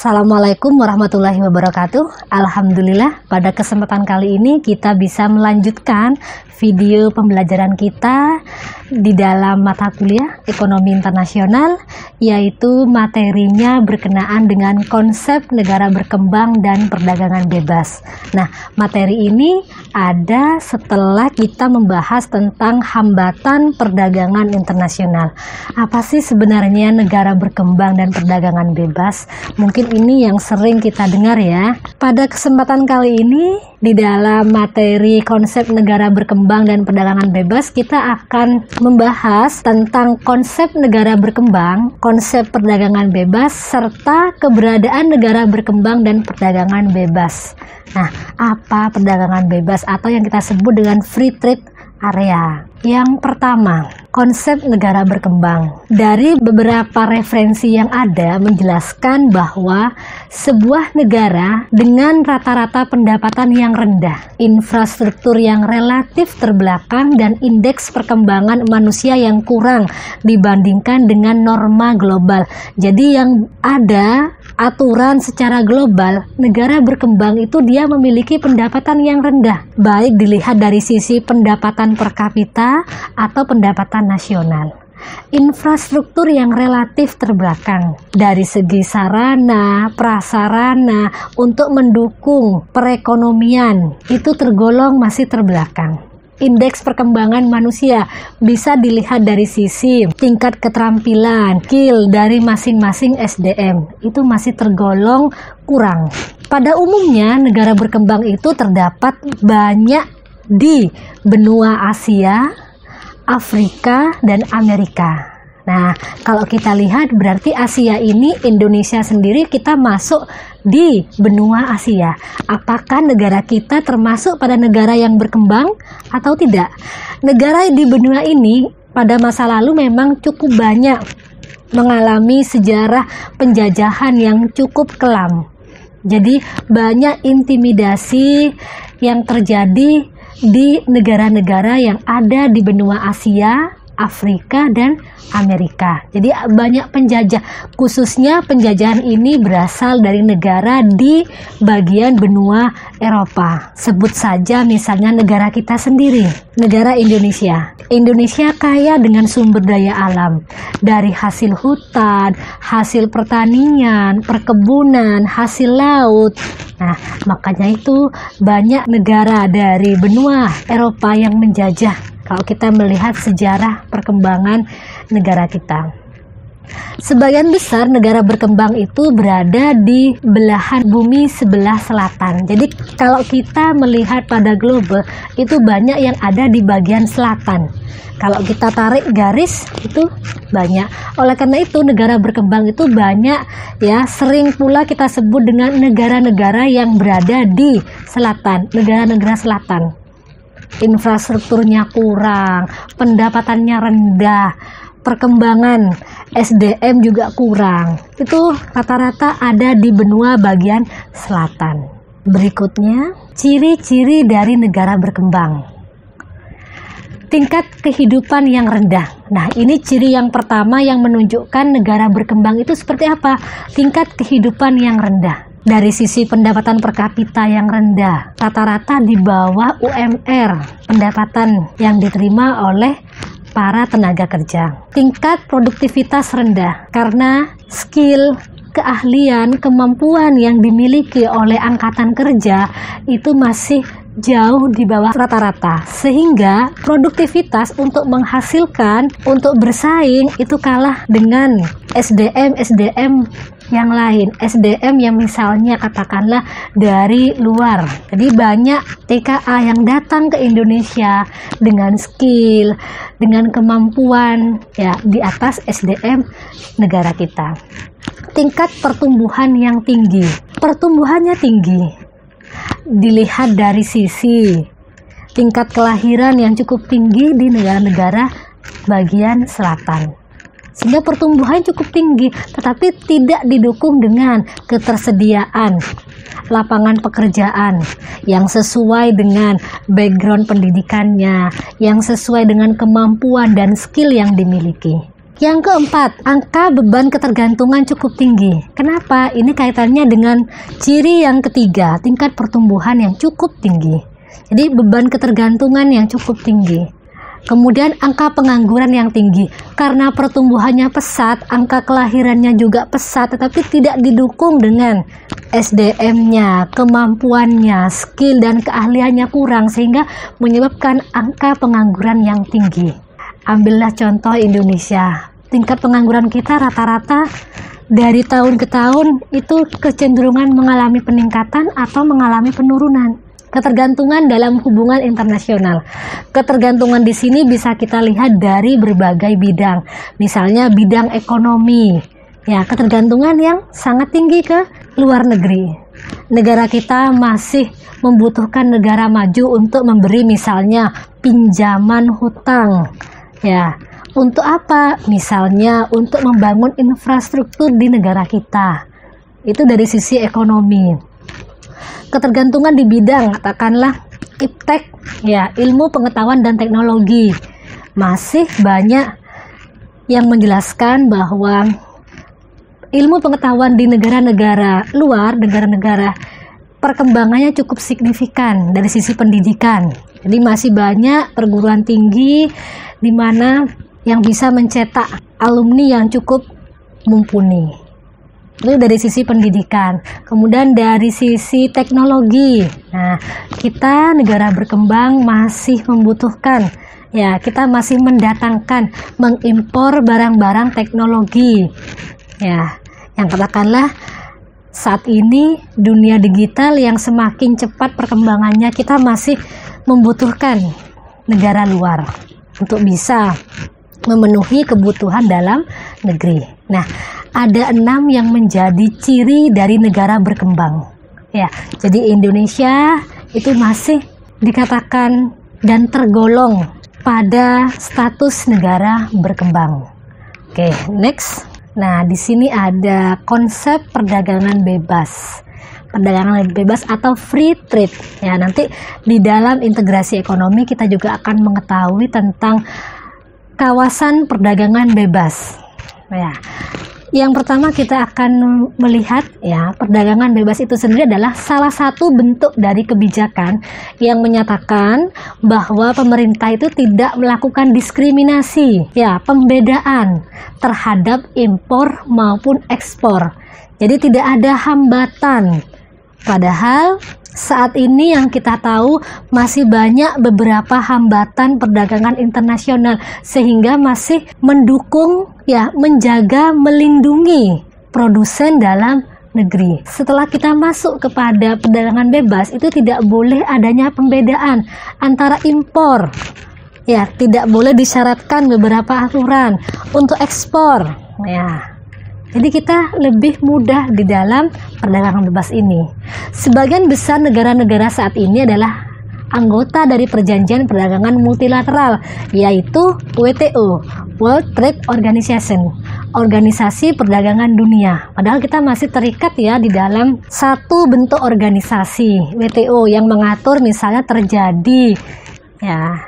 Assalamualaikum warahmatullahi wabarakatuh. Alhamdulillah, pada kesempatan kali ini kita bisa melanjutkan video pembelajaran kita di dalam mata kuliah Ekonomi Internasional, yaitu materinya berkenaan dengan konsep negara berkembang dan perdagangan bebas. Nah, materi ini ada setelah kita membahas tentang hambatan perdagangan internasional. Apa sih sebenarnya negara berkembang dan perdagangan bebas? Mungkin ini yang sering kita dengar ya. Pada kesempatan kali ini, di dalam materi konsep negara berkembang dan perdagangan bebas, kita akan membahas tentang konsep negara berkembang, konsep perdagangan bebas, serta keberadaan negara berkembang dan perdagangan bebas. Nah, apa perdagangan bebas atau yang kita sebut dengan free trade area? Yang pertama, konsep negara berkembang. Dari beberapa referensi yang ada menjelaskan bahwa sebuah negara dengan rata-rata pendapatan yang rendah, infrastruktur yang relatif terbelakang, dan indeks perkembangan manusia yang kurang dibandingkan dengan norma global. Jadi yang ada aturan secara global, negara berkembang itu dia memiliki pendapatan yang rendah, baik dilihat dari sisi pendapatan per kapita atau pendapatan nasional. Infrastruktur yang relatif terbelakang dari segi sarana, prasarana untuk mendukung perekonomian itu tergolong masih terbelakang. Indeks perkembangan manusia bisa dilihat dari sisi tingkat keterampilan, skill dari masing-masing SDM itu masih tergolong kurang. Pada umumnya negara berkembang itu terdapat banyak di benua Asia, Afrika, dan Amerika. Nah, kalau kita lihat berarti Asia ini, Indonesia sendiri kita masuk di benua Asia. Apakah negara kita termasuk pada negara yang berkembang atau tidak? Negara di benua ini pada masa lalu memang cukup banyak mengalami sejarah penjajahan yang cukup kelam. Jadi banyak intimidasi yang terjadi di negara-negara yang ada di benua Asia, Afrika, dan Amerika. Jadi banyak penjajah, khususnya penjajahan ini berasal dari negara di bagian benua Eropa. Sebut saja misalnya negara kita sendiri, negara Indonesia. Indonesia kaya dengan sumber daya alam, dari hasil hutan, hasil pertanian, perkebunan, hasil laut. Nah, makanya itu banyak negara dari benua Eropa yang menjajah kalau kita melihat sejarah perkembangan negara kita. Sebagian besar negara berkembang itu berada di belahan bumi sebelah selatan. Jadi kalau kita melihat pada globe itu banyak yang ada di bagian selatan. Kalau kita tarik garis itu banyak. Oleh karena itu negara berkembang itu banyak ya, sering pula kita sebut dengan negara-negara yang berada di selatan, negara-negara selatan. Infrastrukturnya kurang, pendapatannya rendah, perkembangan SDM juga kurang. Itu rata-rata ada di benua bagian selatan. Berikutnya, ciri-ciri dari negara berkembang. Tingkat kehidupan yang rendah. Nah, ini ciri yang pertama yang menunjukkan negara berkembang itu seperti apa? Tingkat kehidupan yang rendah. Dari sisi pendapatan per kapita yang rendah, rata-rata di bawah UMR, pendapatan yang diterima oleh para tenaga kerja. Tingkat produktivitas rendah, karena skill, keahlian, kemampuan yang dimiliki oleh angkatan kerja itu masih jauh di bawah rata-rata, sehingga produktivitas untuk menghasilkan, untuk bersaing itu kalah dengan SDM yang lain, SDM yang misalnya katakanlah dari luar. Jadi banyak TKA yang datang ke Indonesia dengan skill, dengan kemampuan ya di atas SDM negara kita. Tingkat pertumbuhan yang tinggi. Pertumbuhannya tinggi dilihat dari sisi tingkat kelahiran yang cukup tinggi di negara-negara bagian selatan, sehingga pertumbuhan cukup tinggi, tetapi tidak didukung dengan ketersediaan lapangan pekerjaan yang sesuai dengan background pendidikannya, yang sesuai dengan kemampuan dan skill yang dimiliki. Yang keempat, angka beban ketergantungan cukup tinggi. Kenapa? Ini kaitannya dengan ciri yang ketiga, tingkat pertumbuhan yang cukup tinggi. Jadi beban ketergantungan yang cukup tinggi. Kemudian angka pengangguran yang tinggi. Karena pertumbuhannya pesat, angka kelahirannya juga pesat, tetapi tidak didukung dengan SDM-nya, kemampuannya, skill dan keahliannya kurang, sehingga menyebabkan angka pengangguran yang tinggi. Ambillah contoh Indonesia, tingkat pengangguran kita rata-rata dari tahun ke tahun itu kecenderungan mengalami peningkatan atau mengalami penurunan. Ketergantungan dalam hubungan internasional. Ketergantungan di sini bisa kita lihat dari berbagai bidang. Misalnya bidang ekonomi. Ya, ketergantungan yang sangat tinggi ke luar negeri. Negara kita masih membutuhkan negara maju untuk memberi misalnya pinjaman hutang. Ya, untuk apa? Misalnya untuk membangun infrastruktur di negara kita. Itu dari sisi ekonomi. Ketergantungan di bidang, katakanlah iptek, ya, ilmu pengetahuan dan teknologi. Masih banyak yang menjelaskan bahwa ilmu pengetahuan di negara-negara luar, negara-negara perkembangannya cukup signifikan dari sisi pendidikan. Jadi masih banyak perguruan tinggi di mana yang bisa mencetak alumni yang cukup mumpuni. Itu dari sisi pendidikan. Kemudian dari sisi teknologi. Nah, kita negara berkembang masih membutuhkan, ya, kita masih mendatangkan, mengimpor barang-barang teknologi. Ya, yang katakanlah saat ini dunia digital yang semakin cepat perkembangannya, kita masih membutuhkan negara luar untuk bisa memenuhi kebutuhan dalam negeri. Nah, ada 6 yang menjadi ciri dari negara berkembang. Ya, jadi Indonesia itu masih dikatakan dan tergolong pada status negara berkembang. Oke, next. Nah, di sini ada konsep perdagangan bebas. Perdagangan bebas atau free trade. Ya, nanti di dalam integrasi ekonomi kita juga akan mengetahui tentang kawasan perdagangan bebas. Ya. Yang pertama kita akan melihat, ya, perdagangan bebas itu sendiri adalah salah satu bentuk dari kebijakan yang menyatakan bahwa pemerintah itu tidak melakukan diskriminasi, ya, pembedaan terhadap impor maupun ekspor. Jadi tidak ada hambatan. Padahal saat ini yang kita tahu masih banyak beberapa hambatan perdagangan internasional sehingga masih mendukung, ya, menjaga, melindungi produsen dalam negeri. Setelah kita masuk kepada perdagangan bebas, itu tidak boleh adanya pembedaan antara impor. Ya, tidak boleh disyaratkan beberapa aturan untuk ekspor. Ya. Jadi kita lebih mudah di dalam perdagangan bebas ini. Sebagian besar negara-negara saat ini adalah anggota dari perjanjian perdagangan multilateral, yaitu WTO, World Trade Organization, organisasi perdagangan dunia. Padahal kita masih terikat, ya, di dalam satu bentuk organisasi WTO yang mengatur misalnya terjadi, ya,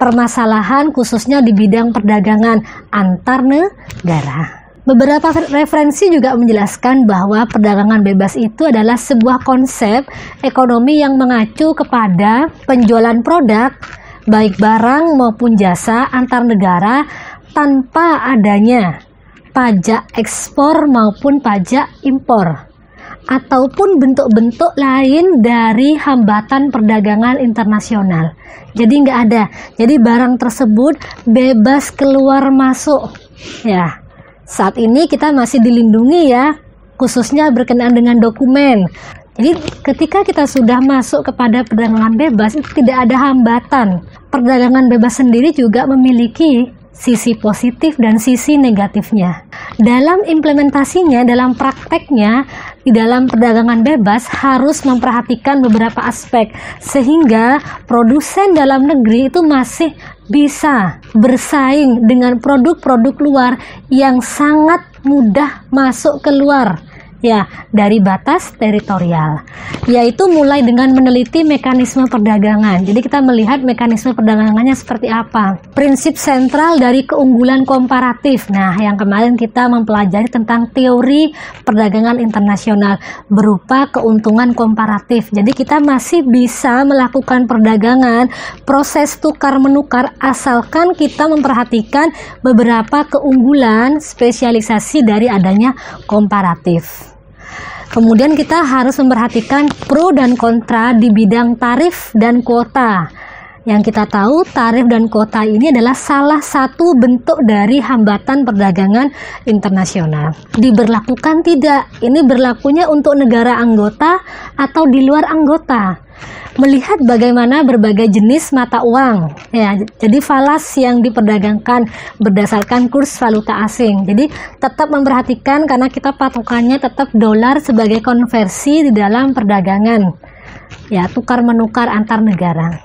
permasalahan khususnya di bidang perdagangan antar negara. Beberapa referensi juga menjelaskan bahwa perdagangan bebas itu adalah sebuah konsep ekonomi yang mengacu kepada penjualan produk, baik barang maupun jasa antar negara tanpa adanya pajak ekspor maupun pajak impor, ataupun bentuk-bentuk lain dari hambatan perdagangan internasional. Jadi nggak ada. Jadi barang tersebut bebas keluar masuk. Ya. Saat ini kita masih dilindungi, ya, khususnya berkenaan dengan dokumen. Jadi ketika kita sudah masuk kepada perdagangan bebas, itu tidak ada hambatan. Perdagangan bebas sendiri juga memiliki sisi positif dan sisi negatifnya. Dalam implementasinya, dalam prakteknya, di dalam perdagangan bebas harus memperhatikan beberapa aspek sehingga produsen dalam negeri itu masih bisa bersaing dengan produk-produk luar yang sangat mudah masuk keluar, ya dari batas teritorial, yaitu mulai dengan meneliti mekanisme perdagangan. Jadi kita melihat mekanisme perdagangannya seperti apa. Prinsip sentral dari keunggulan komparatif. Nah, yang kemarin kita mempelajari tentang teori perdagangan internasional berupa keuntungan komparatif. Jadi kita masih bisa melakukan perdagangan, proses tukar menukar, asalkan kita memperhatikan beberapa keunggulan spesialisasi dari adanya komparatif. Kemudian kita harus memperhatikan pro dan kontra di bidang tarif dan kuota. Yang kita tahu, tarif dan kuota ini adalah salah satu bentuk dari hambatan perdagangan internasional. Diberlakukan tidak? Ini berlakunya untuk negara anggota atau di luar anggota. Melihat bagaimana berbagai jenis mata uang, ya, jadi falas yang diperdagangkan berdasarkan kurs valuta asing. Jadi tetap memperhatikan karena kita patokannya tetap dolar sebagai konversi di dalam perdagangan, ya, tukar menukar antar negara.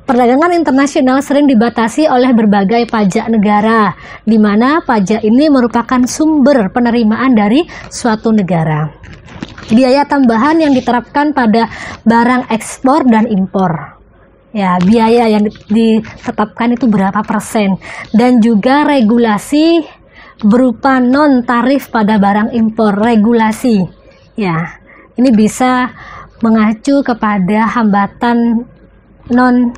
Perdagangan internasional sering dibatasi oleh berbagai pajak negara, di mana pajak ini merupakan sumber penerimaan dari suatu negara. Biaya tambahan yang diterapkan pada barang ekspor dan impor. Ya, biaya yang ditetapkan itu berapa persen, dan juga regulasi berupa non tarif pada barang impor, regulasi. Ya, ini bisa mengacu kepada hambatan non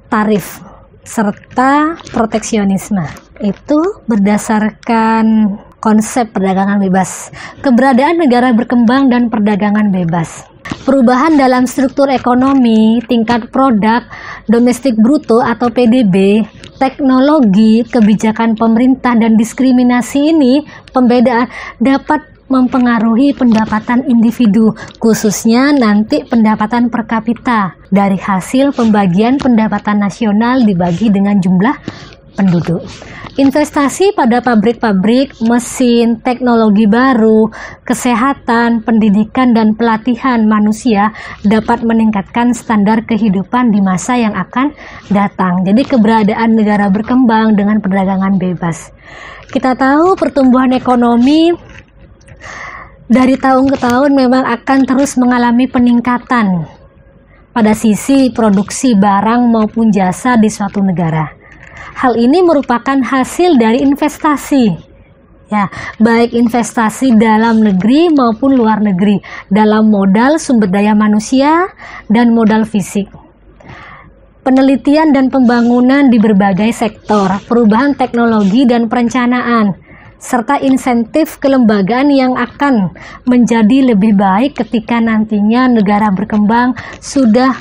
tarif serta proteksionisme. Itu berdasarkan konsep perdagangan bebas, keberadaan negara berkembang dan perdagangan bebas. Perubahan dalam struktur ekonomi, tingkat produk domestik bruto atau PDB, teknologi, kebijakan pemerintah dan diskriminasi ini, pembedaan dapat mempengaruhi pendapatan individu, khususnya nanti pendapatan per kapita dari hasil pembagian pendapatan nasional dibagi dengan jumlah penduduk. Investasi pada pabrik-pabrik, mesin, teknologi baru, kesehatan, pendidikan, dan pelatihan manusia dapat meningkatkan standar kehidupan di masa yang akan datang. Jadi keberadaan negara berkembang dengan perdagangan bebas. Kita tahu pertumbuhan ekonomi dari tahun ke tahun memang akan terus mengalami peningkatan pada sisi produksi barang maupun jasa di suatu negara. Hal ini merupakan hasil dari investasi, ya, baik investasi dalam negeri maupun luar negeri, dalam modal sumber daya manusia dan modal fisik. Penelitian dan pembangunan di berbagai sektor, perubahan teknologi dan perencanaan, serta insentif kelembagaan yang akan menjadi lebih baik ketika nantinya negara berkembang sudah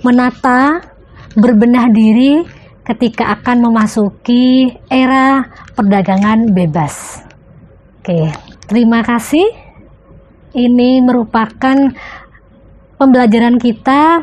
menata, berbenah diri ketika akan memasuki era perdagangan bebas. Oke, terima kasih. Ini merupakan pembelajaran kita,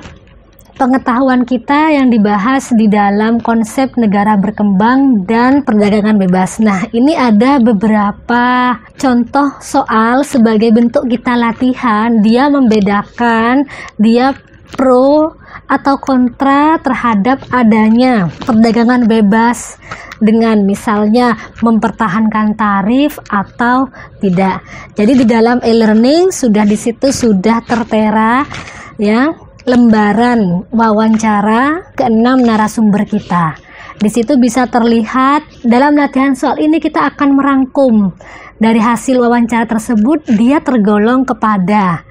pengetahuan kita yang dibahas di dalam konsep negara berkembang dan perdagangan bebas. Nah, ini ada beberapa contoh soal sebagai bentuk kita latihan. Dia membedakan, dia pro atau kontra terhadap adanya perdagangan bebas dengan misalnya mempertahankan tarif atau tidak. Jadi di dalam e-learning sudah di situ sudah tertera, ya, lembaran wawancara ke-6 narasumber kita. Di situ bisa terlihat dalam latihan soal ini kita akan merangkum dari hasil wawancara tersebut, dia tergolong kepada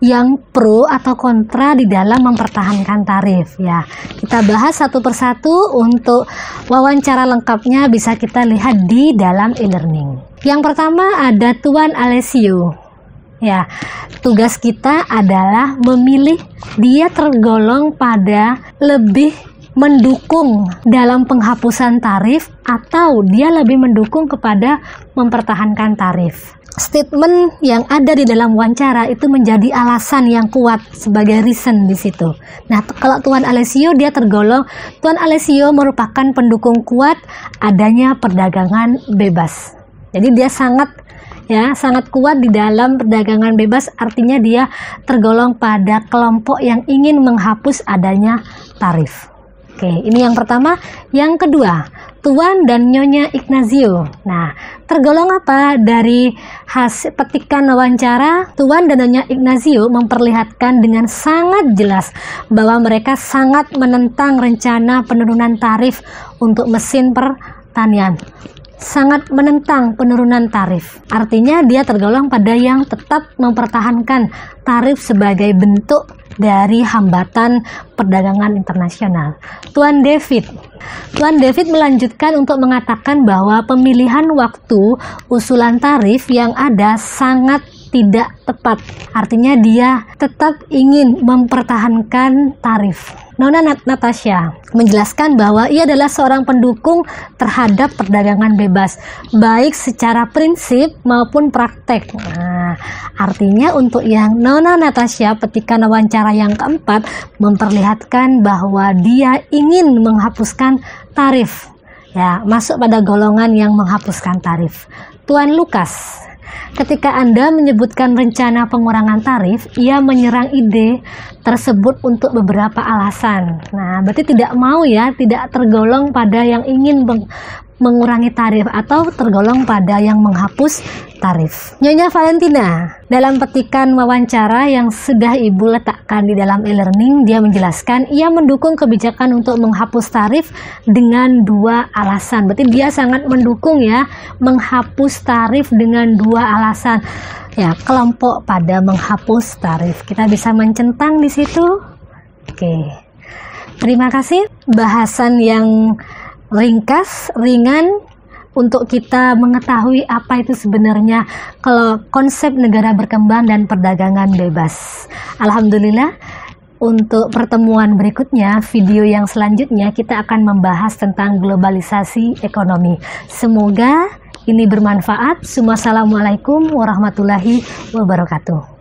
yang pro atau kontra di dalam mempertahankan tarif, ya. Kita bahas satu persatu. Untuk wawancara lengkapnya bisa kita lihat di dalam e-learning. Yang pertama ada Tuan Alessio. Ya, tugas kita adalah memilih dia tergolong pada lebih mendukung dalam penghapusan tarif atau dia lebih mendukung kepada mempertahankan tarif. Statement yang ada di dalam wawancara itu menjadi alasan yang kuat sebagai reason di situ. Nah, kalau Tuan Alessio dia tergolong, Tuan Alessio merupakan pendukung kuat adanya perdagangan bebas. Jadi dia sangat kuat di dalam perdagangan bebas, artinya dia tergolong pada kelompok yang ingin menghapus adanya tarif. Oke, ini yang pertama. Yang kedua, Tuan dan Nyonya Ignazio. Nah, tergolong apa? Dari hasil petikan wawancara, Tuan dan Nyonya Ignazio memperlihatkan dengan sangat jelas bahwa mereka sangat menentang rencana penurunan tarif untuk mesin pertanian. Sangat menentang penurunan tarif. Artinya dia tergolong pada yang tetap mempertahankan tarif sebagai bentuk dari hambatan perdagangan internasional. Tuan David melanjutkan untuk mengatakan bahwa pemilihan waktu usulan tarif yang ada sangat tidak tepat. Artinya dia tetap ingin mempertahankan tarif. Nona Natasha menjelaskan bahwa ia adalah seorang pendukung terhadap perdagangan bebas, baik secara prinsip maupun praktek. Nah, artinya untuk yang Nona Natasha petikan wawancara yang keempat memperlihatkan bahwa dia ingin menghapuskan tarif. Ya, masuk pada golongan yang menghapuskan tarif. Tuan Lukas, ketika Anda menyebutkan rencana pengurangan tarif, ia menyerang ide tersebut untuk beberapa alasan. Nah, berarti tidak mau ya, tidak tergolong pada yang ingin mengurangi tarif atau tergolong pada yang menghapus tarif. Nyonya Valentina, dalam petikan wawancara yang sudah Ibu letakkan di dalam e-learning, dia menjelaskan ia mendukung kebijakan untuk menghapus tarif dengan dua alasan. Berarti dia sangat mendukung ya, menghapus tarif dengan dua alasan. Ya, kelompok pada menghapus tarif. Kita bisa mencentang di situ. Oke. Terima kasih bahasan yang ringkas, ringan untuk kita mengetahui apa itu sebenarnya kalau konsep negara berkembang dan perdagangan bebas. Alhamdulillah, untuk pertemuan berikutnya, video yang selanjutnya kita akan membahas tentang globalisasi ekonomi. Semoga ini bermanfaat. Wassalamualaikum warahmatullahi wabarakatuh.